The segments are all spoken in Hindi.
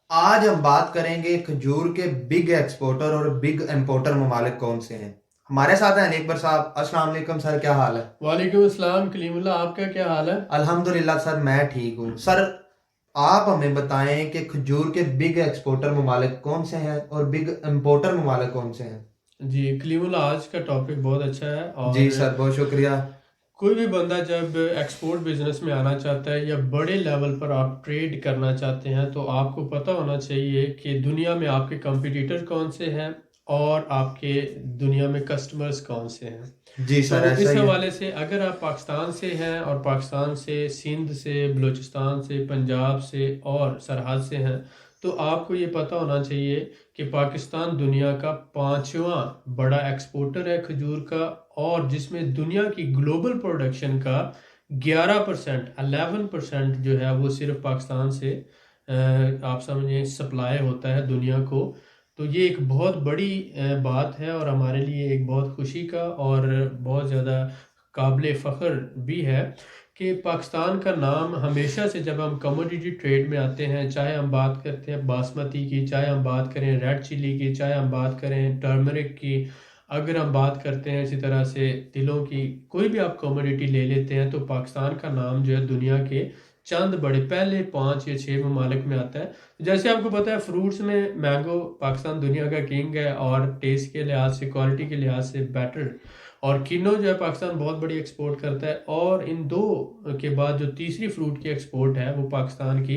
आज हम बात करेंगे खजूर के बिग एक्सपोर्टर और बिग इंपोर्टर ममालिक कौन से हैं। हमारे साथ हैं अनीक साहब। अस्सलाम वालेकुम सर, क्या हाल है? वालेकुम अस्सलाम कलीमुल्ला, आपका क्या हाल है? अल्हम्दुलिल्लाह सर, मैं ठीक हूँ सर। आप हमें बताएं कि खजूर के बिग एक्सपोर्टर ममालिक कौन से हैं और बिग इंपोर्टर ममालिक कौन से हैं। जी कलीमुल्ला, आज का टॉपिक बहुत अच्छा है। जी और सर, बहुत शुक्रिया। कोई भी बंदा जब एक्सपोर्ट बिजनेस में आना चाहता है या बड़े लेवल पर आप ट्रेड करना चाहते हैं तो आपको पता होना चाहिए कि दुनिया में आपके कंपटीटर कौन से हैं और आपके दुनिया में कस्टमर्स कौन से हैं। जी तो सर, ऐसा इस ही है। हवाले से अगर आप पाकिस्तान से हैं और पाकिस्तान से सिंध से बलूचिस्तान से पंजाब से और सरहद से हैं तो आपको ये पता होना चाहिए कि पाकिस्तान दुनिया का पांचवा बड़ा एक्सपोर्टर है खजूर का, और जिसमें दुनिया की ग्लोबल प्रोडक्शन का 11% 11% जो है वो सिर्फ पाकिस्तान से आप समझिए सप्लाई होता है दुनिया को। तो ये एक बहुत बड़ी बात है और हमारे लिए एक बहुत खुशी का और बहुत ज़्यादा काबिल फ़ख्र भी है कि पाकिस्तान का नाम हमेशा से जब हम कमोडिटी ट्रेड में आते हैं, चाहे हम बात करते हैं बासमती की, चाहे हम बात करें रेड चिली की, चाहे हम बात करें टर्मरिक की, अगर हम बात करते हैं इसी तरह से तिलों की, कोई भी आप कमोडिटी ले लेते हैं तो पाकिस्तान का नाम जो है दुनिया के चंद बड़े पहले 5 या 6 ममालिक में आता है। जैसे आपको पता है फ्रूट्स में मैंगो पाकिस्तान दुनिया का किंग है और टेस्ट के लिहाज से क्वालिटी के लिहाज से बेटर। और किनो जो है पाकिस्तान बहुत बड़ी एक्सपोर्ट करता है, और इन दो के बाद जो तीसरी फ्रूट की एक्सपोर्ट है वो पाकिस्तान की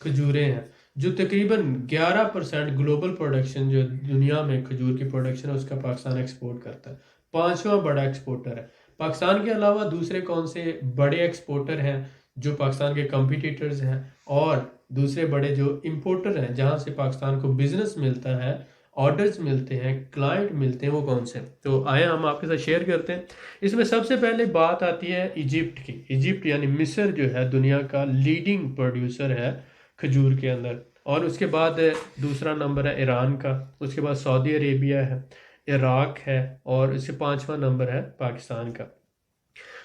खजूरें हैं, जो तकरीबन 11% ग्लोबल प्रोडक्शन जो दुनिया में खजूर की प्रोडक्शन है उसका पाकिस्तान एक्सपोर्ट करता है। पांचवा बड़ा एक्सपोर्टर है। पाकिस्तान के अलावा दूसरे कौन से बड़े एक्सपोर्टर हैं जो पाकिस्तान के कंपटीटर्स हैं, और दूसरे बड़े जो इंपोर्टर हैं जहां से पाकिस्तान को बिजनेस मिलता है, ऑर्डर्स मिलते हैं, क्लाइंट मिलते हैं, वो कौन से हैं? तो आए हम आपके साथ शेयर करते हैं। इसमें सबसे पहले बात आती है इजिप्ट की। इजिप्ट यानी मिस्र जो है दुनिया का लीडिंग प्रोड्यूसर है खजूर के अंदर। और उसके बाद दूसरा नंबर है ईरान का, उसके बाद सऊदी अरेबिया है, इराक है, और इससे पांचवा नंबर है पाकिस्तान का।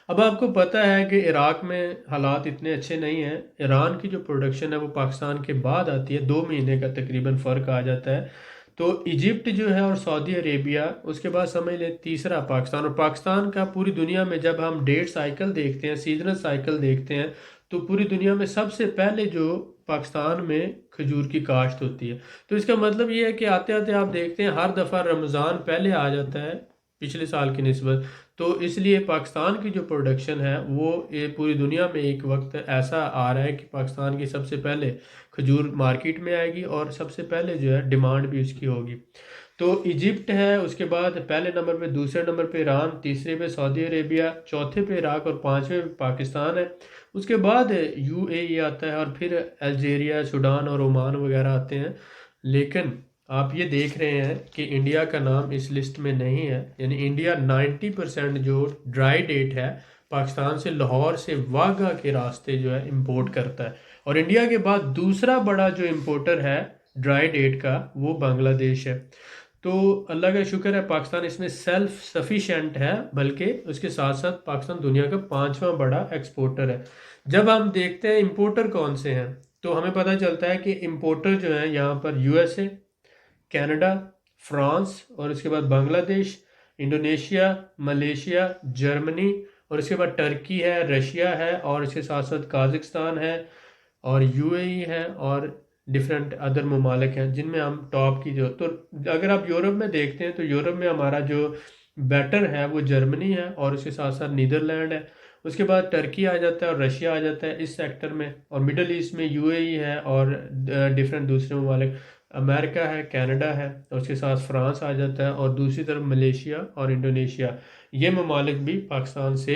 अब आपको पता है कि इराक में हालात इतने अच्छे नहीं हैं। ईरान की जो प्रोडक्शन है वो पाकिस्तान के बाद आती है, 2 महीने का तकरीबन फ़र्क आ जाता है। तो इजिप्ट जो है और सऊदी अरेबिया, उसके बाद समझ लें तीसरा पाकिस्तान। और पाकिस्तान का पूरी दुनिया में जब हम डेट साइकिल देखते हैं, सीजनल साइकिल देखते हैं, तो पूरी दुनिया में सबसे पहले जो पाकिस्तान में खजूर की काश्त होती है। तो इसका मतलब ये है कि आते आते आप देखते हैं हर दफ़ा रमज़ान पहले आ जाता है पिछले साल की निस्बत। तो इसलिए पाकिस्तान की जो प्रोडक्शन है वो ये पूरी दुनिया में एक वक्त ऐसा आ रहा है कि पाकिस्तान की सबसे पहले खजूर मार्केट में आएगी और सबसे पहले जो है डिमांड भी उसकी होगी। तो इजिप्ट है, उसके बाद पहले नंबर पे, दूसरे नंबर पे ईरान, तीसरे पे सऊदी अरेबिया, चौथे पे इराक और पांचवे पे पाकिस्तान है। उसके बाद यूएई आता है और फिर अल्जीरिया, सूडान और ओमान वगैरह आते हैं। लेकिन आप ये देख रहे हैं कि इंडिया का नाम इस लिस्ट में नहीं है। यानी इंडिया 90% जो ड्राई डेट है पाकिस्तान से, लाहौर से वाघा के रास्ते जो है इंपोर्ट करता है। और इंडिया के बाद दूसरा बड़ा जो इंपोर्टर है ड्राई डेट का वो बांग्लादेश है। तो अल्लाह का शुक्र है पाकिस्तान इसमें सेल्फ सफिशेंट है, बल्कि उसके साथ साथ पाकिस्तान दुनिया का पांचवा बड़ा एक्सपोर्टर है। जब हम देखते हैं इंपोर्टर कौन से हैं तो हमें पता चलता है कि इंपोर्टर जो है यहाँ पर यूएसए, कनाडा, फ्रांस, और उसके बाद बांग्लादेश, इंडोनेशिया, मलेशिया, जर्मनी, और इसके बाद टर्की है, रशिया है, और इसके साथ साथ काज़ाकिस्तान है, और यूएई है, और डिफरेंट अदर ममालिक हैं जिनमें हम टॉप की जो। तो अगर आप यूरोप में देखते हैं तो यूरोप में हमारा जो बेटर है वो जर्मनी है, और उसके साथ साथ नीदरलैंड है। उसके बाद टर्की आ जाता है और रशिया आ जाता है इस सेक्टर में, और मिडल ईस्ट में यूएई है और डिफरेंट दूसरे ममालिक, अमेरिका है, कनाडा है, और उसके साथ फ्रांस आ जाता है, और दूसरी तरफ मलेशिया और इंडोनेशिया। ये ममालिक भी पाकिस्तान से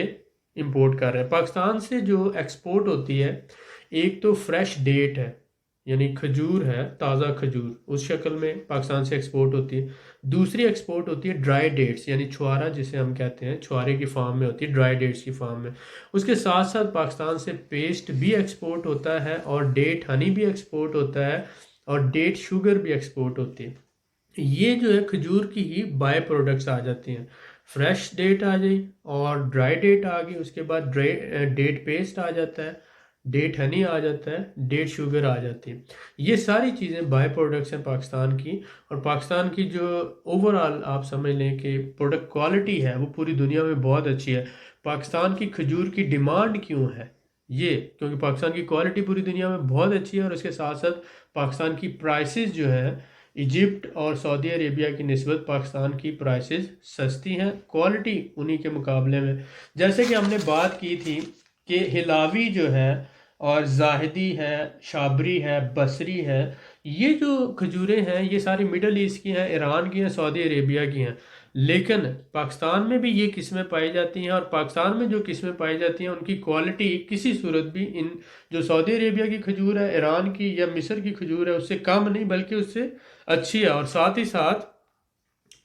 इंपोर्ट कर रहे हैं। पाकिस्तान से जो एक्सपोर्ट होती है, एक तो फ्रेश डेट है यानी खजूर है, ताज़ा खजूर उस शक्ल में पाकिस्तान से एक्सपोर्ट होती है। दूसरी एक्सपोर्ट होती है ड्राई डेट्स यानी छुआरा, जिसे हम कहते हैं, छुआरे की फार्म में होती है, ड्राई डेट्स की फार्म में। उसके साथ साथ पाकिस्तान से पेस्ट भी एक्सपोर्ट होता है, और डेट हनी भी एक्सपोर्ट होता है, और डेट शुगर भी एक्सपोर्ट होती है। ये जो है खजूर की ही बाय प्रोडक्ट्स आ जाती हैं। फ्रेश डेट आ गई और ड्राई डेट आ गई, उसके बाद ड्राई डेट पेस्ट आ जाता है, डेट हनी आ जाता है, डेट शुगर आ जाती है। ये सारी चीज़ें बाय प्रोडक्ट्स हैं पाकिस्तान की। और पाकिस्तान की जो ओवरऑल आप समझ लें कि प्रोडक्ट क्वालिटी है वो पूरी दुनिया में बहुत अच्छी है। पाकिस्तान की खजूर की डिमांड क्यों है? ये क्योंकि पाकिस्तान की क्वालिटी पूरी दुनिया में बहुत अच्छी है, और उसके साथ साथ पाकिस्तान की प्राइसेस जो है इजिप्ट और सऊदी अरेबिया की निस्बत पाकिस्तान की प्राइसेस सस्ती हैं, क्वालिटी उन्हीं के मुकाबले में। जैसे कि हमने बात की थी कि हिलावी जो है और जाहिदी है, शाबरी है, बसरी है, ये जो खजूरें हैं ये सारी मिडल ईस्ट की हैं, ईरान की हैं, सऊदी अरेबिया की हैं। लेकिन पाकिस्तान में भी ये किस्में पाई जाती हैं, और पाकिस्तान में जो किस्में पाई जाती हैं उनकी क्वालिटी किसी सूरत भी इन जो सऊदी अरेबिया की खजूर है, ईरान की या मिस्र की खजूर है, उससे कम नहीं बल्कि उससे अच्छी है। और साथ ही साथ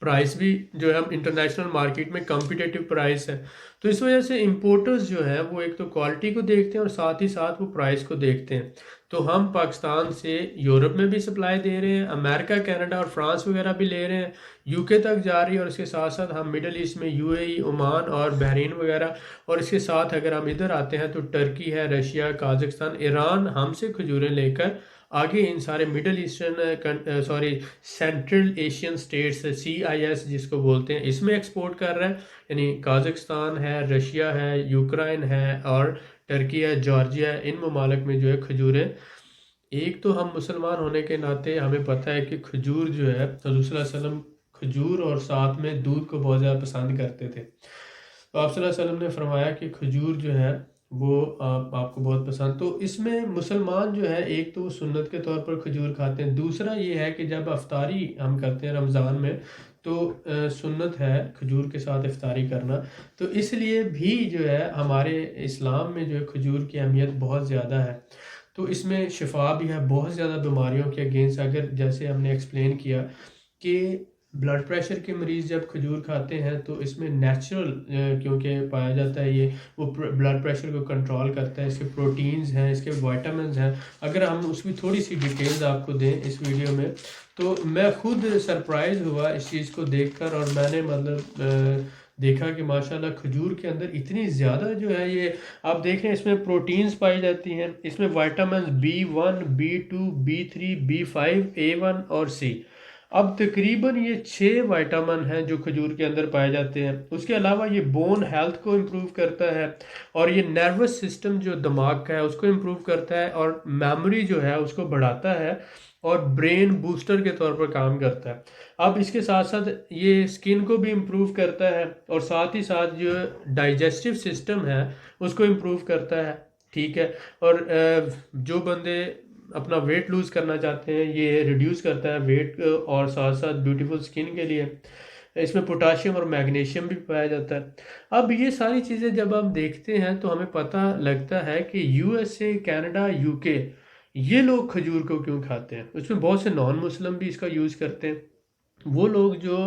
प्राइस भी जो है हम इंटरनेशनल मार्केट में कम्पिटेटिव प्राइस है। तो इस वजह से इंपोर्टर्स जो है वो एक तो क्वालिटी को देखते हैं और साथ ही साथ वो प्राइस को देखते हैं। तो हम पाकिस्तान से यूरोप में भी सप्लाई दे रहे हैं, अमेरिका, कनाडा और फ्रांस वगैरह भी ले रहे हैं, यूके तक जा रही है, और इसके साथ साथ हम मिडल ईस्ट में यूएई, ओमान और बहरीन वगैरह, और इसके साथ अगर हम इधर आते हैं तो टर्की है, रशिया, काजाकिस्तान, ईरान हमसे खजूरें लेकर आगे इन सारे middle eastern central Asian states, CIS जिसको बोलते हैं, इसमें एक्सपोर्ट कर रहा है। यानी काजाकिस्तान है, रशिया है, यूक्रेन है और टर्की है, जॉर्जिया है, इन ममालिक में जो है खजूरें। एक तो हम मुसलमान होने के नाते हमें पता है कि खजूर जो है, हज़रत सल्लल्लाहु अलैहि वसल्लम खजूर और साथ में दूध को बहुत ज़्यादा पसंद करते थे। तो आप सल्लल्लाहु अलैहि वसल्लम ने फरमाया कि खजूर जो है वो आपको बहुत पसंद। तो इसमें मुसलमान जो है, एक तो वो सुन्नत के तौर पर खजूर खाते हैं, दूसरा ये है कि जब अफ्तारी हम करते हैं रमज़ान में तो सुन्नत है खजूर के साथ इफ्तारी करना। तो इसलिए भी जो है हमारे इस्लाम में जो है खजूर की अहमियत बहुत ज़्यादा है। तो इसमें शिफा भी है बहुत ज़्यादा बीमारियों के अगेंस्ट। अगर जैसे हमने एक्सप्लेन किया कि ब्लड प्रेशर के मरीज़ जब खजूर खाते हैं तो इसमें नेचुरल क्योंकि पाया जाता है, ये वो ब्लड प्रेशर को कंट्रोल करता है, इसके प्रोटीन्स हैं, इसके विटामिन्स हैं। अगर हम उसकी थोड़ी सी डिटेल्स आपको दें इस वीडियो में, तो मैं खुद सरप्राइज़ हुआ इस चीज़ को देखकर, और मैंने मतलब देखा कि माशाल्लाह खजूर के अंदर इतनी ज़्यादा जो है ये आप देख रहे हैं, इसमें प्रोटीन्स पाई जाती हैं, इसमें vitamin B1, B2, B3, B5, A1 और C। अब तकरीबन ये 6 विटामिन हैं जो खजूर के अंदर पाए जाते हैं। उसके अलावा ये बोन हेल्थ को इम्प्रूव करता है, और ये नर्वस सिस्टम जो दिमाग का है उसको इम्प्रूव करता है, और मेमोरी जो है उसको बढ़ाता है, और ब्रेन बूस्टर के तौर पर काम करता है। अब इसके साथ साथ ये स्किन को भी इम्प्रूव करता है, और साथ ही साथ जो डाइजेस्टिव सिस्टम है उसको इम्प्रूव करता है। ठीक है। और जो बंदे अपना वेट लूज़ करना चाहते हैं ये रिड्यूस करता है वेट, और साथ साथ ब्यूटीफुल स्किन के लिए इसमें पोटाशियम और मैग्नीशियम भी पाया जाता है। अब ये सारी चीज़ें जब हम देखते हैं तो हमें पता लगता है कि USA, कनाडा, UK ये लोग खजूर को क्यों खाते हैं। उसमें बहुत से नॉन मुस्लिम भी इसका यूज़ करते हैं। वो लोग जो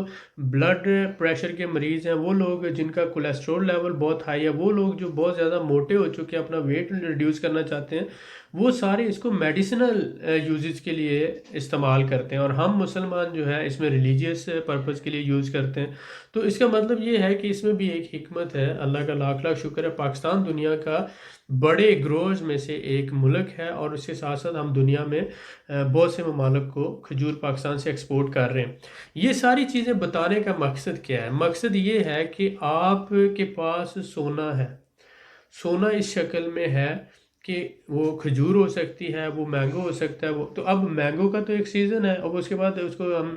ब्लड प्रेशर के मरीज़ हैं, वो लोग जिनका कोलेस्ट्रॉल लेवल बहुत हाई है, वो लोग जो बहुत ज़्यादा मोटे हो चुके हैं, अपना वेट रिड्यूस करना चाहते हैं, वो सारे इसको मेडिसिनल यूजेस के लिए इस्तेमाल करते हैं। और हम मुसलमान जो है इसमें रिलीजियस पर्पस के लिए यूज़ करते हैं। तो इसका मतलब ये है कि इसमें भी एक हिकमत है। अल्लाह का लाख लाख शुक्र है, पाकिस्तान दुनिया का बड़े ग्रोज में से एक मुल्क है, और उसके साथ साथ हम दुनिया में बहुत से ममालिक को खजूर पाकिस्तान से एक्सपोर्ट कर रहे हैं। ये सारी चीज़ें बताने का मकसद क्या है? मकसद ये है कि आपके पास सोना है, सोना इस शक्ल में है कि वो खजूर हो सकती है, वो मैंगो हो सकता है। वो तो अब मैंगो का तो एक सीज़न है, और उसके बाद उसको हम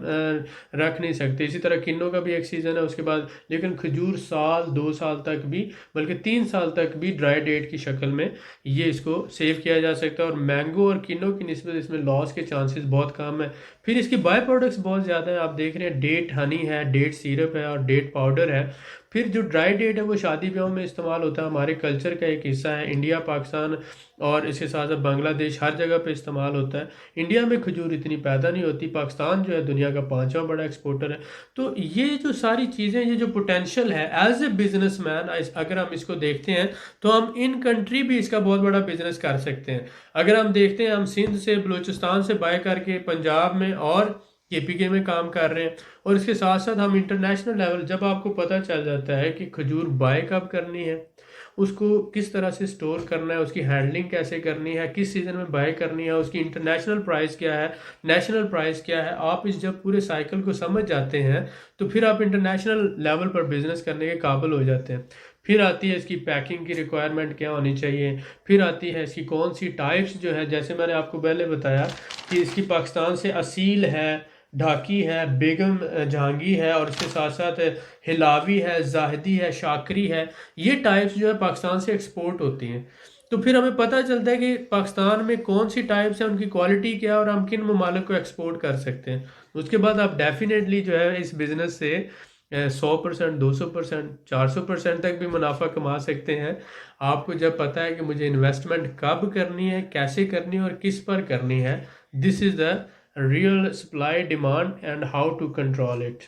रख नहीं सकते। इसी तरह किन्नों का भी एक सीज़न है उसके बाद, लेकिन खजूर साल 2 साल तक भी, बल्कि 3 साल तक भी ड्राई डेट की शक्ल में ये इसको सेव किया जा सकता है। और मैंगो और किन्नों की निस्बत इसमें लॉस के चांसेस बहुत कम है। फिर इसकी बाय प्रोडक्ट्स बहुत ज़्यादा है। आप देख रहे हैं डेट हनी है, डेट सिरप है और डेट पाउडर है। फिर जो ड्राई डेट है वो शादी ब्याहों में इस्तेमाल होता है, हमारे कल्चर का एक हिस्सा है। इंडिया, पाकिस्तान और इसके साथ साथ बांग्लादेश हर जगह पे इस्तेमाल होता है। इंडिया में खजूर इतनी पैदा नहीं होती। पाकिस्तान जो है दुनिया का 5वां बड़ा एक्सपोर्टर है। तो ये जो सारी चीज़ें, ये जो पोटेंशियल है एज ए बिजनेसमैन, अगर हम इसको देखते हैं तो हम इन कंट्री भी इसका बहुत बड़ा बिजनेस कर सकते हैं। अगर हम देखते हैं, हम सिंध से, बलूचिस्तान से बाय करके पंजाब में और KPK में काम कर रहे हैं, और इसके साथ साथ हम इंटरनेशनल लेवल, जब आपको पता चल जाता है कि खजूर बाय कब करनी है उसको किस तरह से स्टोर करना है, उसकी हैंडलिंग कैसे करनी है, किस सीज़न में बाय करनी है, उसकी इंटरनेशनल प्राइस क्या है, नेशनल प्राइस क्या है। आप इस जब पूरे साइकिल को समझ जाते हैं तो फिर आप इंटरनेशनल लेवल पर बिजनेस करने के काबिल हो जाते हैं। फिर आती है इसकी पैकिंग की रिक्वायरमेंट क्या होनी चाहिए, फिर आती है इसकी कौन सी टाइप्स जो है, जैसे मैंने आपको पहले बताया कि इसकी पाकिस्तान से असील है, ढाकी है, बेगम जहांगी है, और इसके साथ साथ हिलावी है, जाहिदी है, शाकरी है। ये टाइप्स जो है पाकिस्तान से एक्सपोर्ट होती हैं। तो फिर हमें पता चलता है कि पाकिस्तान में कौन सी टाइप्स है, उनकी क्वालिटी क्या है, और हम किन ममालिक को एक्सपोर्ट कर सकते हैं। उसके बाद आप डेफिनेटली जो है इस बिज़नेस से 100%, 200%, 400% तक भी मुनाफा कमा सकते हैं। आपको जब पता है कि मुझे इन्वेस्टमेंट कब करनी है, कैसे करनी है और किस पर करनी है। This is the real supply demand and how to control it.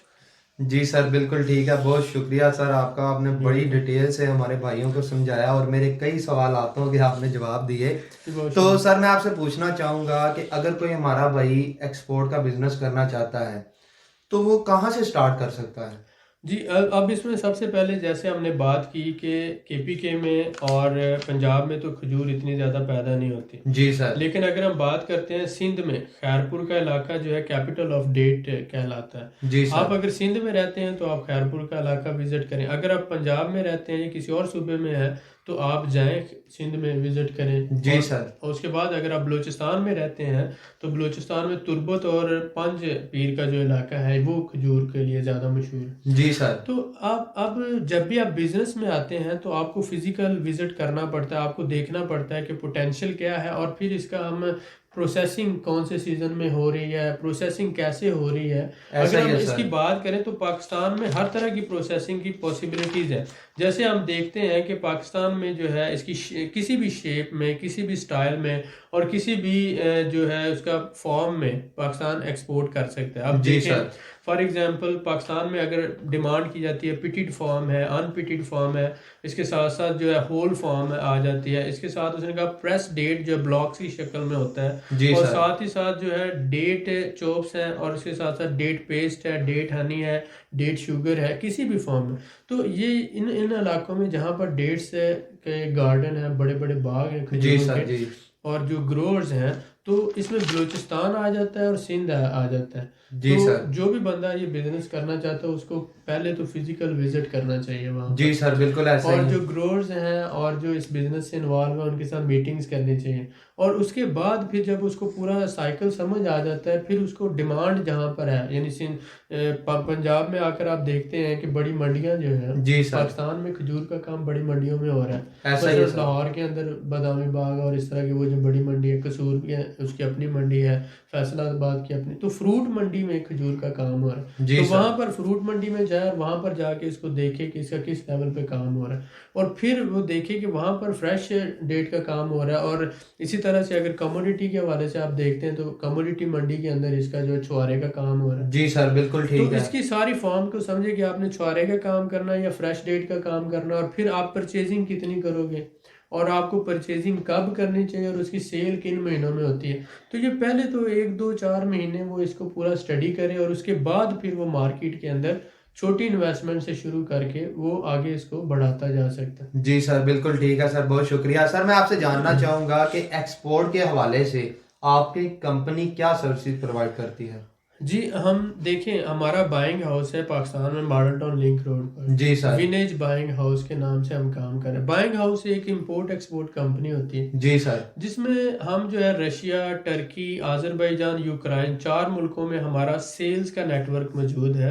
जी सर, बिल्कुल ठीक है। बहुत शुक्रिया सर आपका, आपने बड़ी डिटेल से हमारे भाइयों को समझाया और मेरे कई सवालातों के आपने जवाब दिए। तो सर मैं आपसे पूछना चाहूँगा कि अगर कोई हमारा भाई एक्सपोर्ट का बिजनेस करना चाहता है तो वो कहाँ से स्टार्ट कर सकता है? जी, अब इसमें सबसे पहले जैसे हमने बात की कि केपीके में और पंजाब में तो खजूर इतनी ज़्यादा पैदा नहीं होती। जी सर। लेकिन अगर हम बात करते हैं सिंध में, खैरपुर का इलाका जो है कैपिटल ऑफ डेट कहलाता है। जी आप सर। अगर सिंध में रहते हैं तो आप खैरपुर का इलाका विज़िट करें। अगर आप पंजाब में रहते हैं या किसी और सूबे में हैं तो आप जाएं सिंध में विज़िट करें। जी सर। और उसके बाद अगर आप बलूचिस्तान में रहते हैं तो बलूचिस्तान में तुर्बत और पंज पीर का जो इलाका है वो खजूर के लिए ज़्यादा मशहूर है। जी सर। तो आप अब जब भी आप बिजनेस में आते हैं तो आपको फिजिकल विजिट करना पड़ता है, आपको देखना पड़ता है कि पोटेंशियल क्या है, और फिर इसका हम प्रोसेसिंग कौन से सीजन में हो रही है, प्रोसेसिंग कैसे हो रही है। ऐसा अगर ही हम है इसकी सर। बात करें तो पाकिस्तान में हर तरह की प्रोसेसिंग की पॉसिबिलिटीज़ है। जैसे हम देखते हैं कि पाकिस्तान में जो है इसकी किसी भी शेप में, किसी भी स्टाइल में और किसी भी जो है उसका फॉर्म में पाकिस्तान एक्सपोर्ट कर सकता है। अब जी देखें सर। फॉर एग्जांपल पाकिस्तान में अगर डिमांड की जाती है पिटिड फॉर्म है, अनपिटिड फॉर्म है, इसके साथ साथ जो है होल फॉर्म आ जाती है, इसके साथ उसने कहा प्रेस डेट जो ब्लॉक्स की शक्ल में होता है, जी और सर। साथ ही साथ जो है डेट चोप्स हैं, और इसके साथ साथ डेट पेस्ट है, डेट हनी है, डेट शुगर है, किसी भी फॉर्म में। तो ये इन इन इलाकों में जहाँ पर डेट्स के गार्डन है, बड़े बड़े बाग हैं जी खजूरों सर। के, जी। और जो ग्रोअर्स हैं, तो इसमें बलूचिस्तान आ जाता है और सिंध आ जाता है। जी तो सर। जो भी बंदा ये बिजनेस करना चाहता है उसको पहले तो फिजिकल विजिट करना चाहिए वहाँ जी पर, सर, बिल्कुल ऐसा और ही जो है। ग्रोअर्स हैं और जो इस बिजनेस से इन्वॉल्व है उनके साथ मीटिंग्स करनी चाहिए। और उसके बाद फिर जब उसको पूरा साइकिल समझ आ जाता है फिर उसको डिमांड जहाँ पर है, यानी पंजाब में आकर आप देखते हैं कि बड़ी मंडियाँ जो है, जी सर। पाकिस्तान में खजूर का काम बड़ी मंडियों में हो रहा है। ऐसा ही है मसलन सर। लाहौर के अंदर बादामी बाग और इस तरह की वो जो बड़ी मंडी है, कसूर की उसकी अपनी मंडी है, फैसलाबाद की अपनी, तो फ्रूट मंडी में खजूर का काम हो रहा है। जी तो सर। वहाँ पर फ्रूट मंडी में जाए और वहाँ पर जाके इसको देखे कि इसका किस लेवल पे काम हो रहा है, और फिर वो देखे कि वहाँ पर फ्रेश डेट का काम हो रहा है। और इसी तरह से अगर कमोडिटी के हवाले से आप देखते हैं तो कमोडिटी मंडी के अंदर इसका जो है छुआरे का काम हो रहा है। जी सर, बिल्कुल तो ठीक है। इसकी सारी फॉर्म को समझे कि आपने छुआरे का काम करना है या फ्रेश डेट का काम करना है, और फिर आप परचेजिंग कितनी करोगे और आपको परचेजिंग कब करनी चाहिए और उसकी सेल किन महीनों में होती है। तो ये पहले तो 1 2 4 महीने वो इसको पूरा स्टडी करे, और उसके बाद फिर वो मार्केट के अंदर छोटी इन्वेस्टमेंट से शुरू करके वो आगे इसको बढ़ाता जा सकता है। जी सर, बिल्कुल ठीक है सर, बहुत शुक्रिया सर। मैं आपसे जानना चाहूँगा कि एक्सपोर्ट के हवाले से आपकी कंपनी क्या सर्विसेज प्रोवाइड करती है? जी, हम देखें हमारा बाइंग हाउस है पाकिस्तान में मॉडल टाउन लिंक रोड पर, जी सर। विनेज बाइंग हाउस के नाम से हम काम कर रहे हैं। बाइंग हाउस एक इंपोर्ट एक्सपोर्ट कंपनी होती है जी सर। जिसमें हम जो है रशिया, टर्की, आज़रबाईजान, यूक्रेन 4 मुल्कों में हमारा सेल्स का नेटवर्क मौजूद है।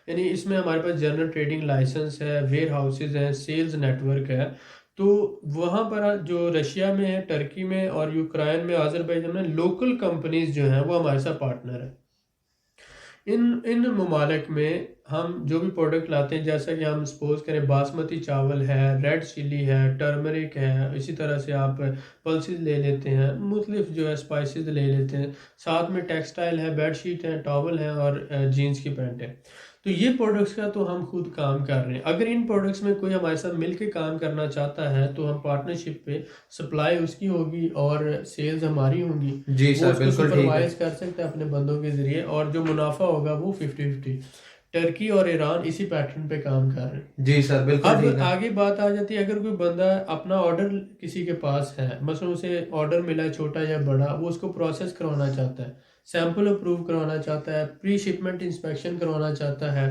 यानी इसमें हमारे पास जनरल ट्रेडिंग लाइसेंस है, वेयर हाउसेज हैं, सेल्स नेटवर्क है। तो वहाँ पर जो रशिया में है, टर्की में और यूक्रेन में, आज़रबाईजान में लोकल कंपनीज जो हैं वो हमारे साथ पार्टनर है। इन इन ममालिक में हम जो भी प्रोडक्ट लाते हैं, जैसा कि हम सपोज करें बासमती चावल है, रेड चिली है, टर्मरिक है, इसी तरह से आप पल्सेस ले लेते हैं, मुख्तलिफ जो है स्पाइसेस ले लेते हैं, साथ में टेक्सटाइल है, बेडशीट है, टॉवल है और जीन्स की पैंट है। तो ये प्रोडक्ट्स का तो हम खुद काम कर रहे हैं। अगर इन प्रोडक्ट्स में कोई हमारे साथ मिल के काम करना चाहता है तो हम पार्टनरशिप पे, सप्लाई उसकी होगी और सेल्स हमारी होंगी। जी वो सर, उसको बिल्कुल ठीक है। सुपरवाइज कर सकते हैं अपने बंदों के ज़रिए, और जो मुनाफा होगा वो 50-50। टर्की और ईरान इसी पैटर्न पे काम कर रहे हैं। जी सर बिल्कुल ठीक अब है। आगे बात आ जाती है, अगर कोई बंदा अपना ऑर्डर किसी के पास है, मसलन उसे ऑर्डर मिला है छोटा या बड़ा, वो उसको प्रोसेस करवाना चाहता है, सैंपल अप्रूव करवाना चाहता है, प्री शिपमेंट इंस्पेक्शन करवाना चाहता है,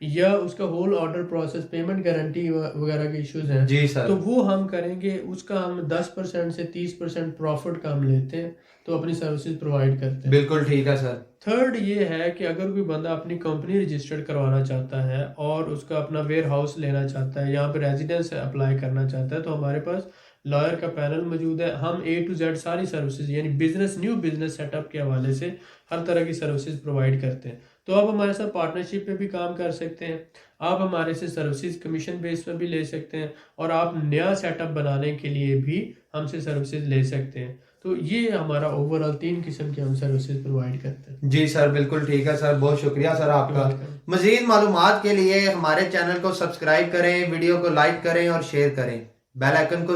या उसका whole order process, payment guarantee वगैरह के इश्यूज हैं, जी सर तो वो हम करेंगे। उसका हम 10% से 30% प्रॉफिट का हम लेते हैं, तो अपनी सर्विसेज प्रोवाइड करते हैं। बिल्कुल ठीक है सर। थर्ड ये है कि अगर कोई बंदा अपनी कंपनी रजिस्टर्ड करवाना चाहता है और उसका अपना वेयर हाउस लेना चाहता है, यहाँ पे रेजिडेंस अप्लाई करना चाहता है, तो हमारे पास लॉयर का पैनल मौजूद है। हम A to Z सारी सर्विसेज यानी बिजनेस, न्यू बिजनेस सेटअप के हवाले से हर तरह की सर्विसेज प्रोवाइड करते हैं। तो आप हमारे साथ पार्टनरशिप पे भी काम कर सकते हैं, आप हमारे से सर्विसेज कमीशन बेस पर भी ले सकते हैं, और आप नया सेटअप बनाने के लिए भी हमसे सर्विसेज ले सकते हैं। तो ये हमारा ओवरऑल 3 किस्म की हम सर्विसेज प्रोवाइड करते हैं। जी सर बिल्कुल ठीक है सर, बहुत शुक्रिया सर आपका। वेलकम। मजीद मालूमात के लिए हमारे चैनल को सब्सक्राइब करें, वीडियो को लाइक करें और शेयर करें, बेल आइकन को